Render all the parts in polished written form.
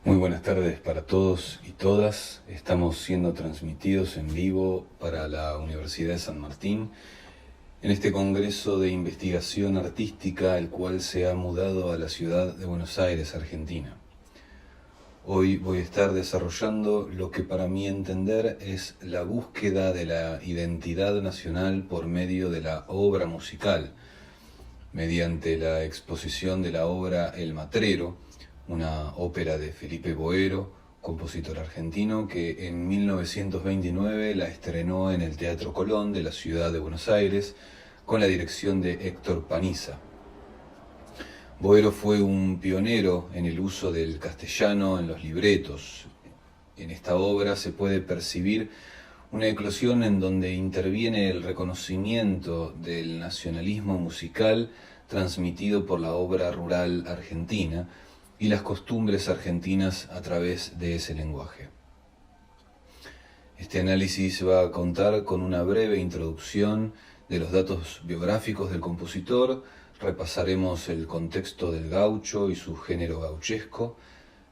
Muy buenas tardes para todos y todas. Estamos siendo transmitidos en vivo para la Universidad de San Martín en este congreso de investigación artística, el cual se ha mudado a la ciudad de Buenos Aires, Argentina. Hoy voy a estar desarrollando lo que para mí entender es la búsqueda de la identidad nacional por medio de la obra musical, mediante la exposición de la obra El Matrero, una ópera de Felipe Boero, compositor argentino, que en 1929 la estrenó en el Teatro Colón de la ciudad de Buenos Aires, con la dirección de Héctor Paniza. Boero fue un pionero en el uso del castellano en los libretos. En esta obra se puede percibir una eclosión en donde interviene el reconocimiento del nacionalismo musical transmitido por la obra rural argentina, y las costumbres argentinas a través de ese lenguaje. Este análisis va a contar con una breve introducción de los datos biográficos del compositor, repasaremos el contexto del gaucho y su género gauchesco,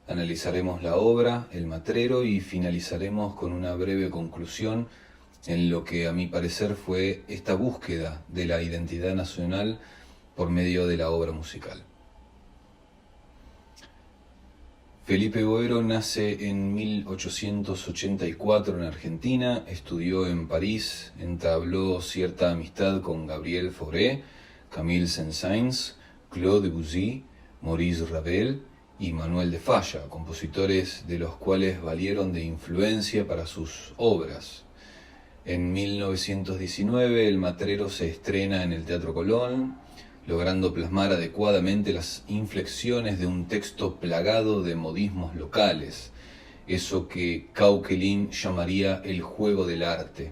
analizaremos la obra, El Matrero, y finalizaremos con una breve conclusión en lo que a mi parecer fue esta búsqueda de la identidad nacional por medio de la obra musical. Felipe Boero nace en 1884 en Argentina, estudió en París, entabló cierta amistad con Gabriel Fauré, Camille Saint-Saëns, Claude Debussy, Maurice Ravel y Manuel de Falla, compositores de los cuales valieron de influencia para sus obras. En 1919 El Matrero se estrena en el Teatro Colón, logrando plasmar adecuadamente las inflexiones de un texto plagado de modismos locales, eso que Cauquelin llamaría el juego del arte.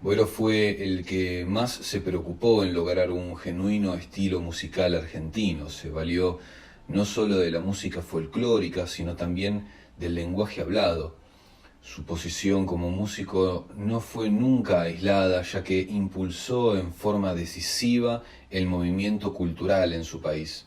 Boero fue el que más se preocupó en lograr un genuino estilo musical argentino. Se valió no solo de la música folclórica, sino también del lenguaje hablado. Su posición como músico no fue nunca aislada, ya que impulsó en forma decisiva el movimiento cultural en su país.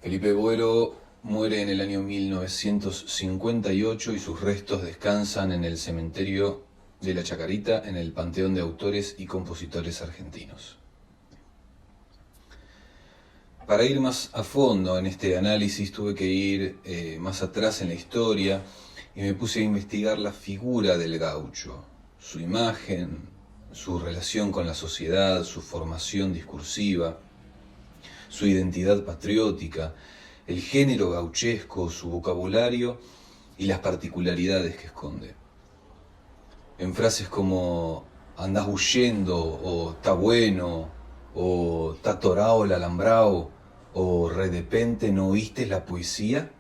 Felipe Boero muere en el año 1958 y sus restos descansan en el cementerio de la Chacarita, en el Panteón de Autores y Compositores Argentinos. Para ir más a fondo en este análisis tuve que ir más atrás en la historia, y me puse a investigar la figura del gaucho, su imagen, su relación con la sociedad, su formación discursiva, su identidad patriótica, el género gauchesco, su vocabulario y las particularidades que esconde. En frases como andás huyendo, o está bueno, o está torao el alambrao, o redepente no oíste la poesía,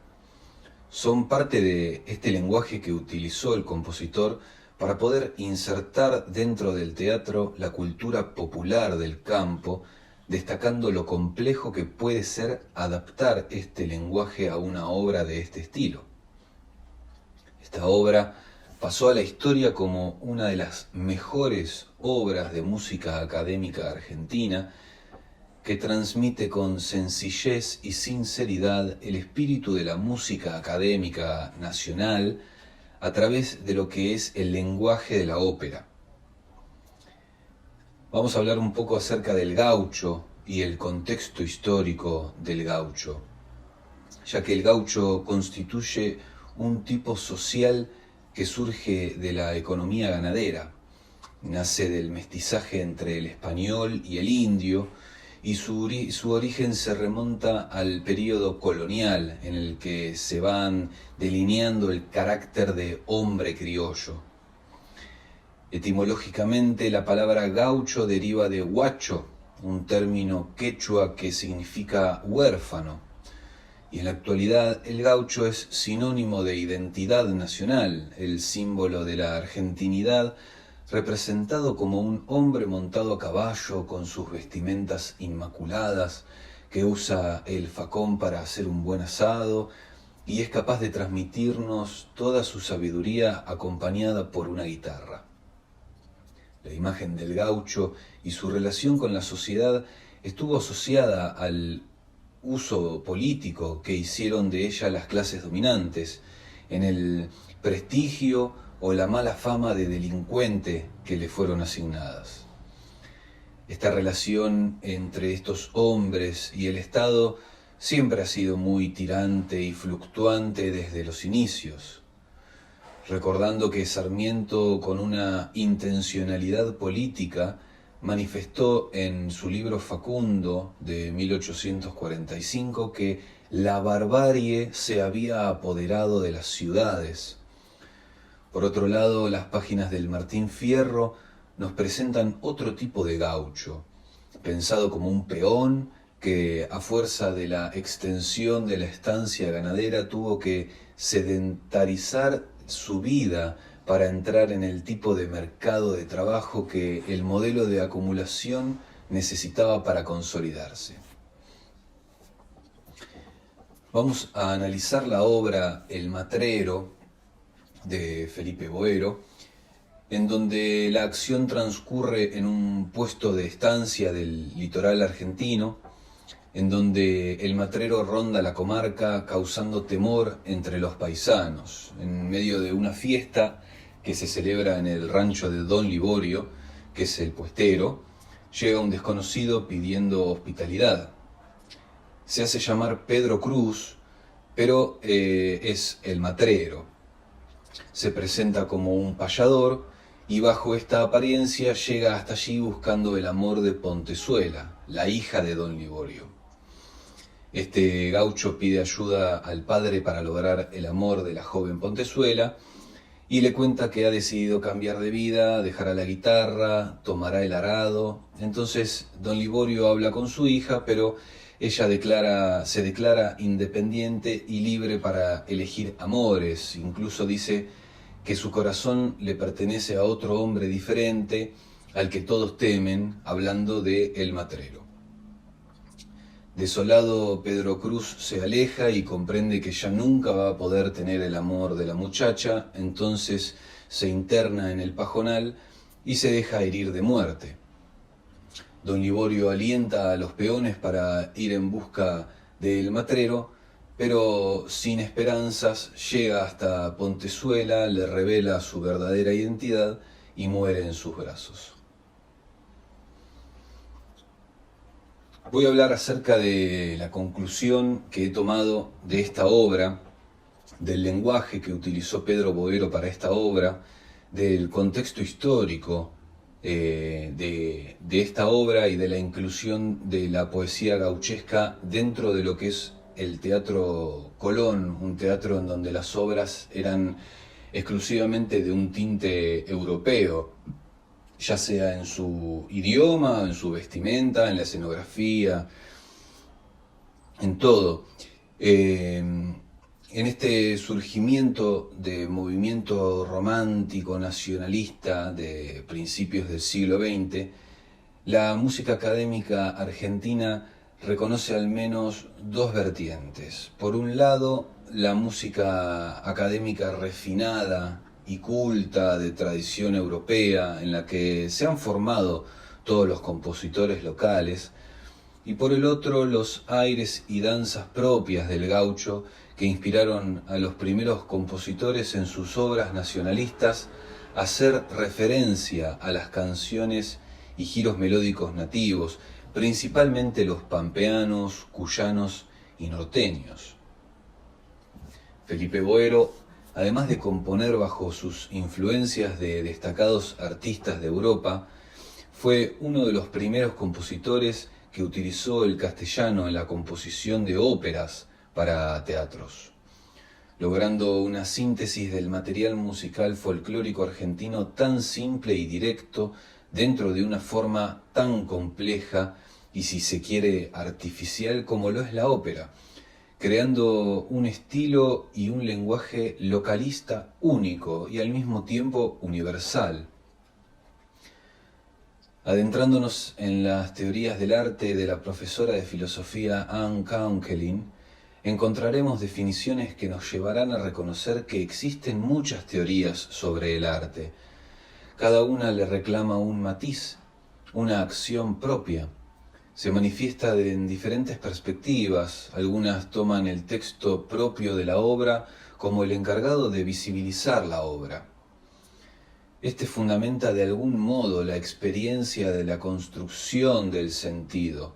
son parte de este lenguaje que utilizó el compositor para poder insertar dentro del teatro la cultura popular del campo, destacando lo complejo que puede ser adaptar este lenguaje a una obra de este estilo. Esta obra pasó a la historia como una de las mejores obras de música académica argentina, que transmite con sencillez y sinceridad el espíritu de la música académica nacional a través de lo que es el lenguaje de la ópera. Vamos a hablar un poco acerca del gaucho y el contexto histórico del gaucho, ya que el gaucho constituye un tipo social que surge de la economía ganadera, nace del mestizaje entre el español y el indio, y su origen se remonta al período colonial, en el que se van delineando el carácter de hombre criollo. Etimológicamente, la palabra gaucho deriva de huacho, un término quechua que significa huérfano, y en la actualidad el gaucho es sinónimo de identidad nacional, el símbolo de la argentinidad, representado como un hombre montado a caballo con sus vestimentas inmaculadas, que usa el facón para hacer un buen asado y es capaz de transmitirnos toda su sabiduría acompañada por una guitarra. La imagen del gaucho y su relación con la sociedad estuvo asociada al uso político que hicieron de ella las clases dominantes, en el prestigio o la mala fama de delincuente que le fueron asignadas. Esta relación entre estos hombres y el Estado siempre ha sido muy tirante y fluctuante desde los inicios, recordando que Sarmiento, con una intencionalidad política, manifestó en su libro Facundo de 1845 que la barbarie se había apoderado de las ciudades. Por otro lado, las páginas del Martín Fierro nos presentan otro tipo de gaucho, pensado como un peón que a fuerza de la extensión de la estancia ganadera tuvo que sedentarizar su vida para entrar en el tipo de mercado de trabajo que el modelo de acumulación necesitaba para consolidarse. Vamos a analizar la obra El Matrero de Felipe Boero, en donde la acción transcurre en un puesto de estancia del litoral argentino, en donde el matrero ronda la comarca causando temor entre los paisanos. En medio de una fiesta que se celebra en el rancho de Don Liborio, que es el puestero, llega un desconocido pidiendo hospitalidad. Se hace llamar Pedro Cruz, pero es el matrero. Se presenta como un payador y bajo esta apariencia llega hasta allí buscando el amor de Pontezuela, la hija de Don Liborio. Este gaucho pide ayuda al padre para lograr el amor de la joven Pontezuela y le cuenta que ha decidido cambiar de vida, dejará la guitarra, tomará el arado. Entonces Don Liborio habla con su hija, pero ella se declara independiente y libre para elegir amores. Incluso dice que su corazón le pertenece a otro hombre diferente, al que todos temen, hablando de el matrero. Desolado, Pedro Cruz se aleja y comprende que ya nunca va a poder tener el amor de la muchacha, entonces se interna en el pajonal y se deja herir de muerte. Don Liborio alienta a los peones para ir en busca del matrero, pero sin esperanzas llega hasta Pontezuela, le revela su verdadera identidad y muere en sus brazos. Voy a hablar acerca de la conclusión que he tomado de esta obra, del lenguaje que utilizó Pedro Boero para esta obra, del contexto histórico de esta obra y de la inclusión de la poesía gauchesca dentro de lo que es el Teatro Colón, un teatro en donde las obras eran exclusivamente de un tinte europeo, ya sea en su idioma, en su vestimenta, en la escenografía, en todo. En este surgimiento de movimiento romántico nacionalista de principios del siglo XX, la música académica argentina reconoce al menos dos vertientes. Por un lado, la música académica refinada y culta de tradición europea, en la que se han formado todos los compositores locales, y por el otro, los aires y danzas propias del gaucho que inspiraron a los primeros compositores en sus obras nacionalistas a hacer referencia a las canciones y giros melódicos nativos, principalmente los pampeanos, cuyanos y norteños. Felipe Boero, además de componer bajo sus influencias de destacados artistas de Europa, fue uno de los primeros compositores que utilizó el castellano en la composición de óperas para teatros, logrando una síntesis del material musical folclórico argentino tan simple y directo dentro de una forma tan compleja y, si se quiere, artificial como lo es la ópera, creando un estilo y un lenguaje localista único y al mismo tiempo universal. Adentrándonos en las teorías del arte de la profesora de filosofía Anne Counkelin, encontraremos definiciones que nos llevarán a reconocer que existen muchas teorías sobre el arte. Cada una le reclama un matiz, una acción propia. Se manifiesta en diferentes perspectivas. Algunas toman el texto propio de la obra como el encargado de visibilizar la obra. Este fundamenta de algún modo la experiencia de la construcción del sentido,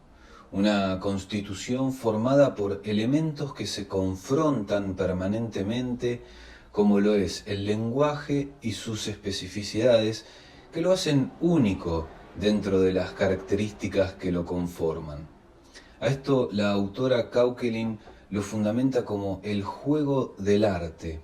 una constitución formada por elementos que se confrontan permanentemente, como lo es el lenguaje y sus especificidades, que lo hacen único dentro de las características que lo conforman. A esto la autora Kaukelin lo fundamenta como el juego del arte,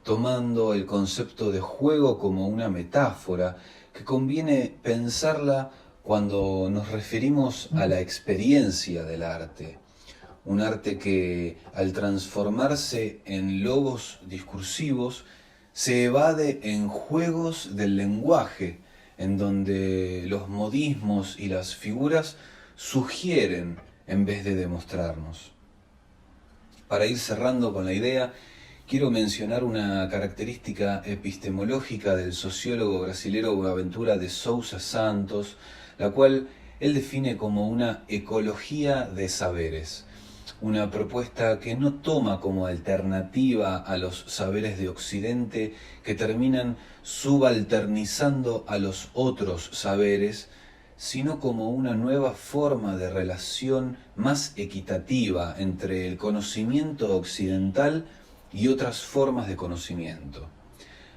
tomando el concepto de juego como una metáfora que conviene pensarla cuando nos referimos a la experiencia del arte. Un arte que, al transformarse en logos discursivos, se evade en juegos del lenguaje, en donde los modismos y las figuras sugieren en vez de demostrarnos. Para ir cerrando con la idea, quiero mencionar una característica epistemológica del sociólogo brasilero Boaventura de Sousa Santos, la cual él define como una ecología de saberes, una propuesta que no toma como alternativa a los saberes de Occidente que terminan subalternizando a los otros saberes, sino como una nueva forma de relación más equitativa entre el conocimiento occidental y otras formas de conocimiento.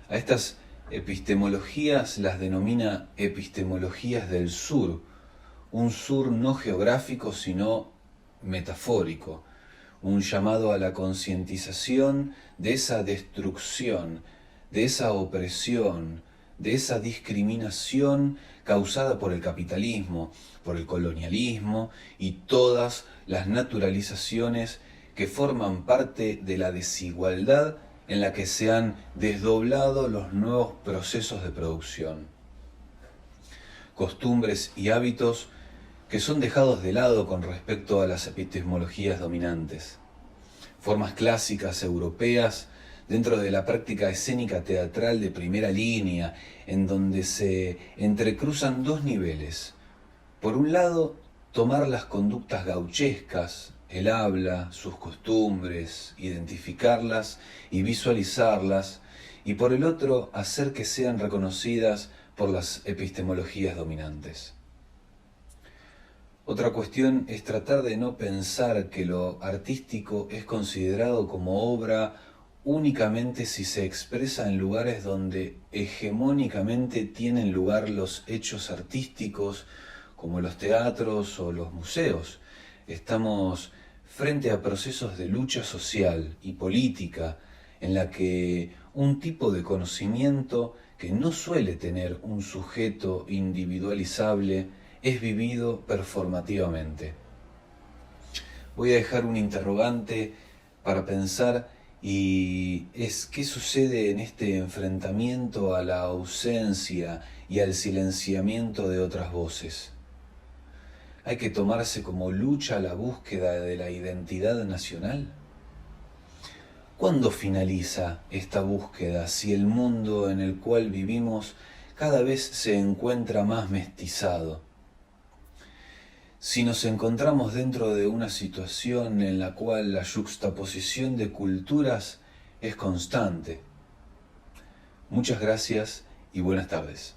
A estas epistemologías las denomina epistemologías del sur, un sur no geográfico sino metafórico, un llamado a la concientización de esa destrucción, de esa opresión, de esa discriminación causada por el capitalismo, por el colonialismo y todas las naturalizaciones que forman parte de la desigualdad en la que se han desdoblado los nuevos procesos de producción. Costumbres y hábitos que son dejados de lado con respecto a las epistemologías dominantes. Formas clásicas europeas dentro de la práctica escénica teatral de primera línea, en donde se entrecruzan dos niveles. Por un lado, tomar las conductas gauchescas, el habla, sus costumbres, identificarlas y visualizarlas, y por el otro, hacer que sean reconocidas por las epistemologías dominantes. Otra cuestión es tratar de no pensar que lo artístico es considerado como obra únicamente si se expresa en lugares donde hegemónicamente tienen lugar los hechos artísticos, como los teatros o los museos. Estamos frente a procesos de lucha social y política en la que un tipo de conocimiento que no suele tener un sujeto individualizable es vivido performativamente. Voy a dejar un interrogante para pensar y es ¿qué sucede en este enfrentamiento a la ausencia y al silenciamiento de otras voces? ¿Hay que tomarse como lucha la búsqueda de la identidad nacional? ¿Cuándo finaliza esta búsqueda si el mundo en el cual vivimos cada vez se encuentra más mestizado? Si nos encontramos dentro de una situación en la cual la yuxtaposición de culturas es constante. Muchas gracias y buenas tardes.